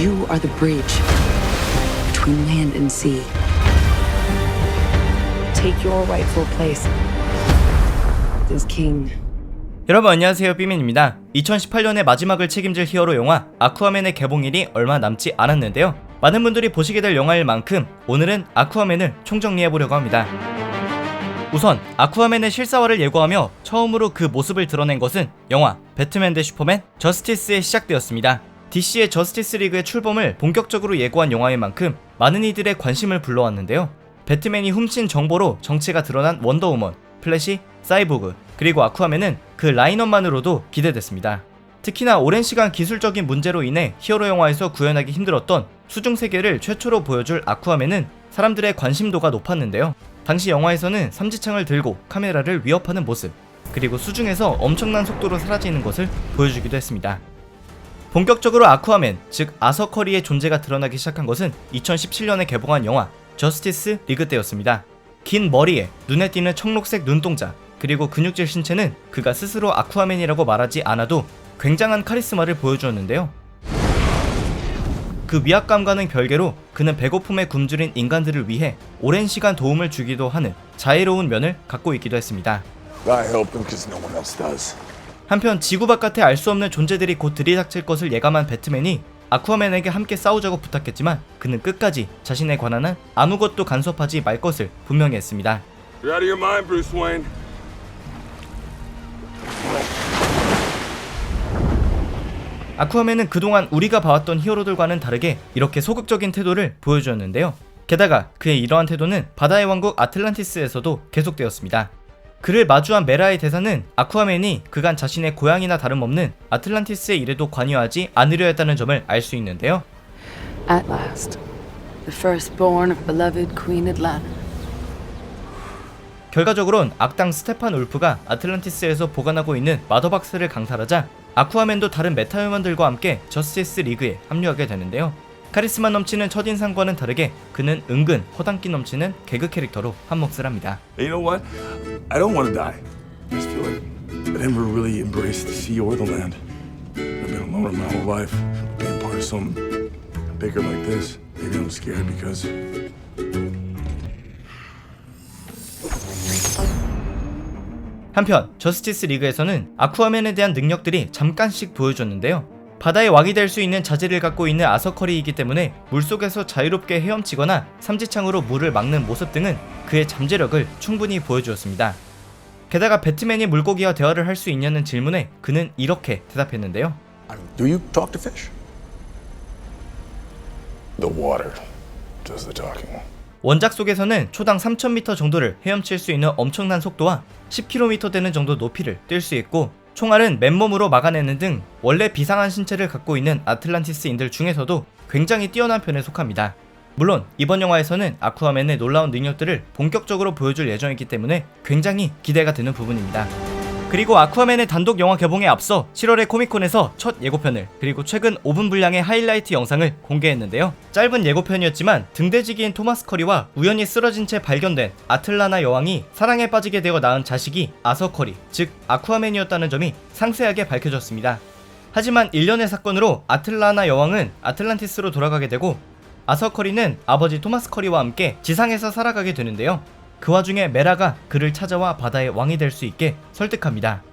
You are the bridge between land and sea. Take your rightful place as king. 여러분 안녕하세요, 삐맨입니다. 2018년의 마지막을 책임질 히어로 영화 아쿠아맨의 개봉일이 얼마 남지 않았는데요. 많은 분들이 보시게 될 영화일 만큼 오늘은 아쿠아맨을 총정리해보려고 합니다. 우선 아쿠아맨의 실사화를 예고하며 처음으로 그 모습을 드러낸 것은 영화 배트맨 대 슈퍼맨 저스티스에 시작되었습니다. DC의 저스티스 리그의 출범을 본격적으로 예고한 영화인 만큼 많은 이들의 관심을 불러왔는데요. 배트맨이 훔친 정보로 정체가 드러난 원더우먼, 플래시, 사이보그, 그리고 아쿠아맨은 그 라인업만으로도 기대됐습니다. 특히나 오랜 시간 기술적인 문제로 인해 히어로 영화에서 구현하기 힘들었던 수중 세계를 최초로 보여줄 아쿠아맨은 사람들의 관심도가 높았는데요. 당시 영화에서는 삼지창을 들고 카메라를 위협하는 모습, 그리고 수중에서 엄청난 속도로 사라지는 것을 보여주기도 했습니다. 본격적으로 아쿠아맨, 즉 아서 커리의 존재가 드러나기 시작한 것은 2017년에 개봉한 영화 저스티스 리그 때였습니다. 긴 머리에 눈에 띄는 청록색 눈동자, 그리고 근육질 신체는 그가 스스로 아쿠아맨이라고 말하지 않아도 굉장한 카리스마를 보여주었는데요. 그 위압감과는 별개로 그는 배고픔에 굶주린 인간들을 위해 오랜 시간 도움을 주기도 하는 자애로운 면을 갖고 있기도 했습니다. 한편 지구 바깥에 알 수 없는 존재들이 곧 들이닥칠 것을 예감한 배트맨이 아쿠아맨에게 함께 싸우자고 부탁했지만 그는 끝까지 자신에 관한 한 아무것도 간섭하지 말 것을 분명히 했습니다. 아쿠아맨은 그동안 우리가 봐왔던 히어로들과는 다르게 이렇게 소극적인 태도를 보여주었는데요. 게다가 그의 이러한 태도는 바다의 왕국 아틀란티스에서도 계속되었습니다. 그를 마주한 메라의 대사는 아쿠아맨이 그간 자신의 고향이나 다름없는 아틀란티스의 일에도 관여하지 않으려 했다는 점을 알 수 있는데요. At last, the firstborn of beloved Queen Atlanna. 결과적으론 악당 스테판 울프가 아틀란티스에서 보관하고 있는 마더박스를 강탈하자 아쿠아맨도 다른 메타휴먼들과 함께 저스티스 리그에 합류하게 되는데요. 카리스마 넘치는 첫인상과는 다르게 그는 은근 허당기 넘치는 개그 캐릭터로 한몫을 합니다. You know what? I don't want to die. I just feel like I never really embraced the sea or the land. I've been a loner my whole life. Being part of something bigger like this, maybe I'm scared because 한편 저스티스 리그에서는 아쿠아맨에 대한 능력들이 잠깐씩 보여줬는데요. 바다의 왕이 될 수 있는 자질을 갖고 있는 아서 커리이기 때문에 물속에서 자유롭게 헤엄치거나 삼지창으로 물을 막는 모습 등은 그의 잠재력을 충분히 보여주었습니다. 게다가 배트맨이 물고기와 대화를 할 수 있냐는 질문에 그는 이렇게 대답했는데요. Do you talk to fish? The water does the talking. 원작 속에서는 초당 3000m 정도를 헤엄칠 수 있는 엄청난 속도와 10km 되는 정도 높이를 뛸 수 있고 총알은 맨몸으로 막아내는 등 원래 비상한 신체를 갖고 있는 아틀란티스인들 중에서도 굉장히 뛰어난 편에 속합니다. 물론 이번 영화에서는 아쿠아맨의 놀라운 능력들을 본격적으로 보여줄 예정이기 때문에 굉장히 기대가 되는 부분입니다. 그리고 아쿠아맨의 단독 영화 개봉에 앞서 7월에 코미콘에서 첫 예고편을, 그리고 최근 5분 분량의 하이라이트 영상을 공개했는데요. 짧은 예고편이었지만 등대지기인 토마스 커리와 우연히 쓰러진 채 발견된 아틀라나 여왕이 사랑에 빠지게 되어 낳은 자식이 아서 커리, 즉 아쿠아맨이었다는 점이 상세하게 밝혀졌습니다. 하지만 일련의 사건으로 아틀라나 여왕은 아틀란티스로 돌아가게 되고 아서 커리는 아버지 토마스 커리와 함께 지상에서 살아가게 되는데요. 그 와중에 메라가 그를 찾아와 바다의 왕이 될 수 있게 설득합니다.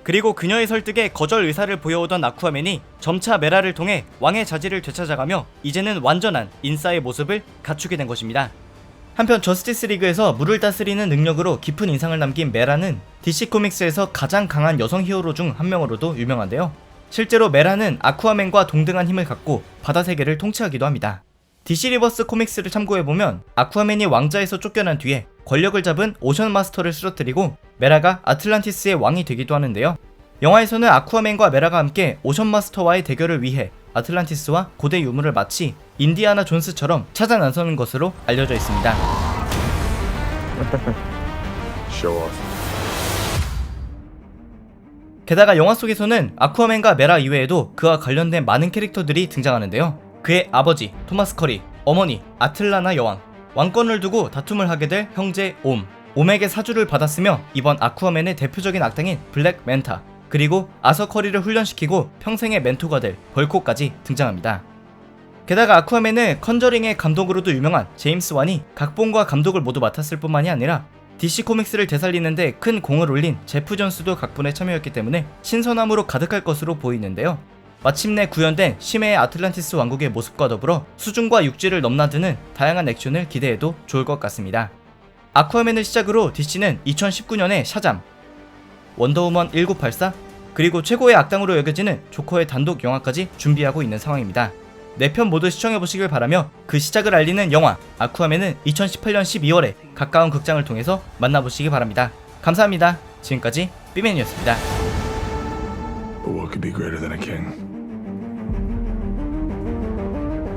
그리고 그녀의 설득에 거절 의사를 보여오던 아쿠아맨이 점차 메라를 통해 왕의 자질을 되찾아가며 이제는 완전한 인싸의 모습을 갖추게 된 것입니다. 한편 저스티스 리그에서 물을 다스리는 능력으로 깊은 인상을 남긴 메라는 DC 코믹스에서 가장 강한 여성 히어로 중 한 명으로도 유명한데요. 실제로 메라는 아쿠아맨과 동등한 힘을 갖고 바다 세계를 통치하기도 합니다. DC 리버스 코믹스를 참고해보면 아쿠아맨이 왕자에서 쫓겨난 뒤에 권력을 잡은 오션 마스터를 쓰러뜨리고 메라가 아틀란티스의 왕이 되기도 하는데요. 영화에서는 아쿠아맨과 메라가 함께 오션 마스터와의 대결을 위해 아틀란티스와 고대 유물을 마치 인디아나 존스처럼 찾아 나서는 것으로 알려져 있습니다. Show off. 게다가 영화 속에서는 아쿠아맨과 메라 이외에도 그와 관련된 많은 캐릭터들이 등장하는데요. 그의 아버지 토마스 커리, 어머니 아틀라나 여왕, 왕권을 두고 다툼을 하게 될 형제 옴에게 사주를 받았으며 이번 아쿠아맨의 대표적인 악당인 블랙 멘타, 그리고 아서 커리를 훈련시키고 평생의 멘토가 될 벌코까지 등장합니다. 게다가 아쿠아맨은 컨저링의 감독으로도 유명한 제임스 완이 각본과 감독을 모두 맡았을 뿐만이 아니라 DC 코믹스를 되살리는데 큰 공을 올린 제프 존스도 각본에 참여했기 때문에 신선함으로 가득할 것으로 보이는데요. 마침내 구현된 심해의 아틀란티스 왕국의 모습과 더불어 수중과 육지를 넘나드는 다양한 액션을 기대해도 좋을 것 같습니다. 아쿠아맨을 시작으로 DC는 2019년에 샤잠, 원더우먼 1984, 그리고 최고의 악당으로 여겨지는 조커의 단독 영화까지 준비하고 있는 상황입니다. 4편 모두 시청해보시길 바라며 그 시작을 알리는 영화 아쿠아맨은 2018년 12월에 가까운 극장을 통해서 만나보시기 바랍니다. 감사합니다. 지금까지 삐맨이었습니다. But what could be greater than a king?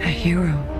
A hero.